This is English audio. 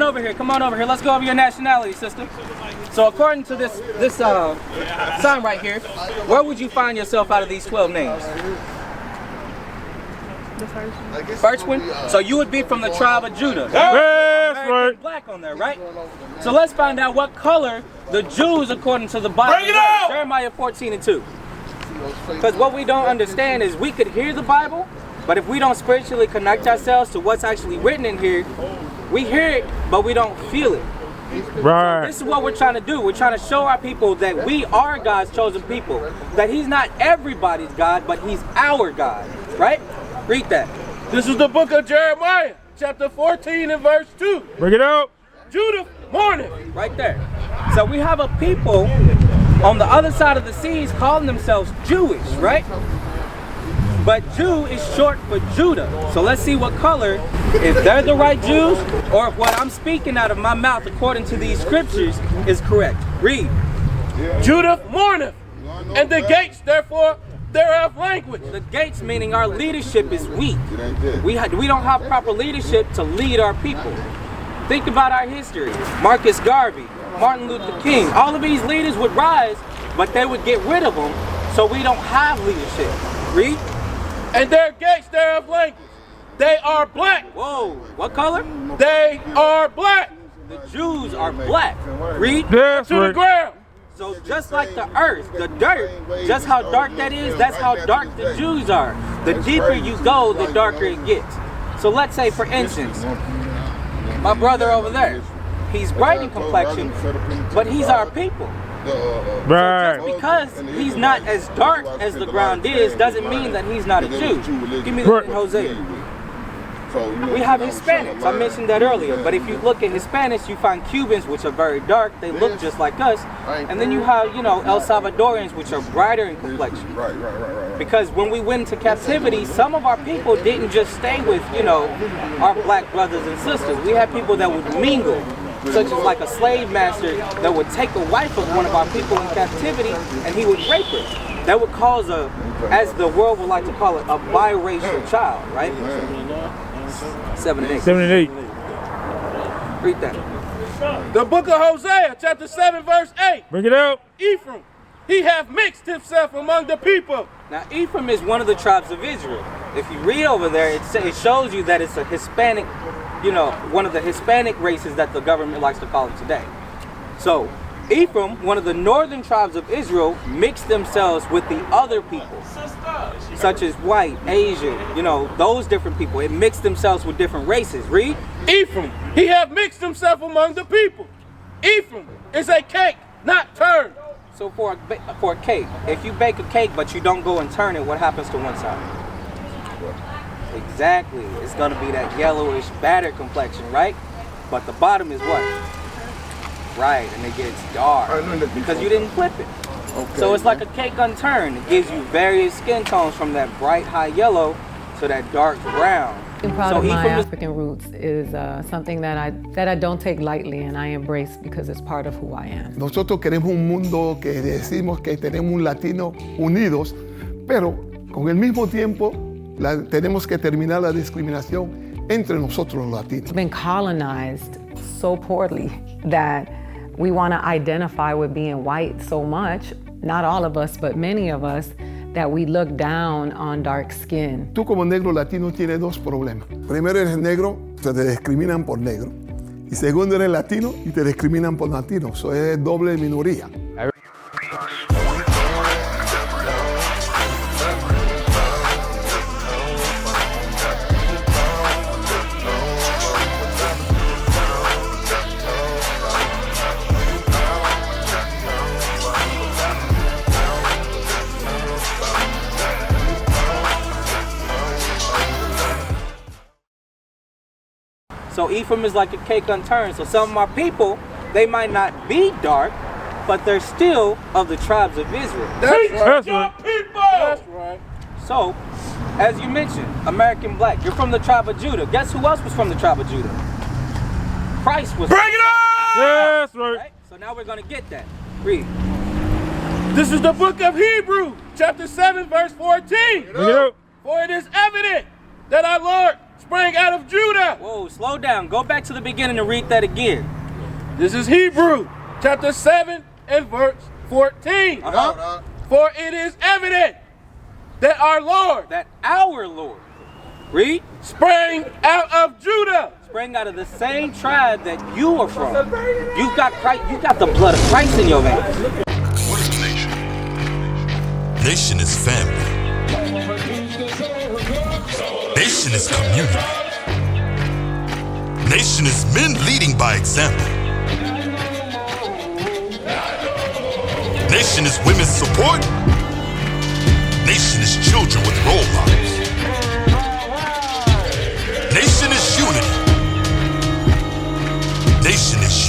Over here, come on over here. Let's go over your nationality, sister. So according to this sign right here, where would you find yourself out of these 12 names? The first one. First one? So you would be from the tribe of Judah. That's right. Black on there, right? So let's find out what color the Jews, according to the Bible, Bring it out! Jeremiah 14:2. Because what we don't understand is we could hear the Bible, but if we don't spiritually connect ourselves to what's actually written in here, we hear it, but we don't feel it. Right. So this is what we're trying to do. We're trying to show our people that we are God's chosen people. That He's not everybody's God, but He's our God. Right? Read that. This is the book of Jeremiah, chapter 14 and verse 2. Bring it out. Judah mourneth. Right there. So we have a people on the other side of the seas calling themselves Jewish, right? But Jew is short for Judah. So let's see what color, if they're the right Jews, or if what I'm speaking out of my mouth according to these scriptures is correct. Read. Judah mourneth, and the gates therefore thereof language. The gates meaning our leadership is weak. We don't have proper leadership to lead our people. Think about our history. Marcus Garvey, Martin Luther King, all of these leaders would rise, but they would get rid of them, so we don't have leadership. Read. And their gates thereof language. They are black. Whoa, what color? They are black. The Jews are black. Read. To the ground. So just like the earth, the dirt, just how dark that is, that's how dark the Jews are. The deeper you go, the darker it gets. So let's say, for instance, my brother over there, he's bright in complexion, but he's our people. Right. So just because he's not as dark as the ground is, doesn't mean that he's not a Jew. Give me that in Hosea. We have Hispanics, I mentioned that earlier, but if you look at Hispanics, you find Cubans, which are very dark, they look just like us, and then you have, El Salvadorians, which are brighter in complexion. Because when we went into captivity, some of our people didn't just stay with, our black brothers and sisters. We had people that would mingle, such as like a slave master that would take a wife of one of our people in captivity, and he would rape her. That would cause as the world would like to call it, a biracial child, right? 7 and 8. 7 and 8. Read that. The book of Hosea, chapter 7, verse 8. Bring it out. Ephraim, he hath mixed himself among the people. Now, Ephraim is one of the tribes of Israel. If you read over there, it shows you that it's a Hispanic, one of the Hispanic races that the government likes to call it today. So, Ephraim, one of the northern tribes of Israel, mixed themselves with the other people, such as white, Asian, those different people. It mixed themselves with different races. Read. Ephraim, he hath mixed himself among the people. Ephraim is a cake, not turned. So for a cake, if you bake a cake but you don't go and turn it, what happens to one side? Exactly. It's going to be that yellowish, battered complexion, right? But the bottom is what? Right, and it gets dark because you didn't flip it. Okay. So it's like a cake unturned. It gives you various skin tones from that bright high yellow to that dark brown. Being proud of my African roots is something that I don't take lightly and I embrace because it's part of who I am. Nosotros queremos un mundo que decimos que tenemos un latino unidos, pero con el mismo tiempo tenemos que terminar la discriminación entre nosotros los latinos. We've been colonized so poorly that we want to identify with being white so much, not all of us, but many of us, that we look down on dark skin. Tú como negro latino tienes dos problemas. Primero, eres negro, te discriminan por negro. Y segundo, eres latino y te discriminan por latino. Eso es doble minoría. So Ephraim is like a cake unturned. So some of our people, they might not be dark, but they're still of the tribes of Israel. That's right. People. That's right. So, as you mentioned, American black, you're from the tribe of Judah. Guess who else was from the tribe of Judah? Christ was. Bring it on! That's right. So now we're going to get that. Read. This is the book of Hebrews, chapter 7, verse 14. Bring it up. For it is evident that our Lord sprang out of Judah. Whoa, slow down. Go back to the beginning and read that again. This is Hebrew, chapter 7 and verse 14. For it is evident that our Lord, Read. sprang out of Judah. Sprang out of the same tribe that you are from. You got Christ, you got the blood of Christ in your veins. What is a nation? Nation is family. Nation is community. Nation is men leading by example. Nation is women's support. Nation is children with role models. Nation is unity. Nation is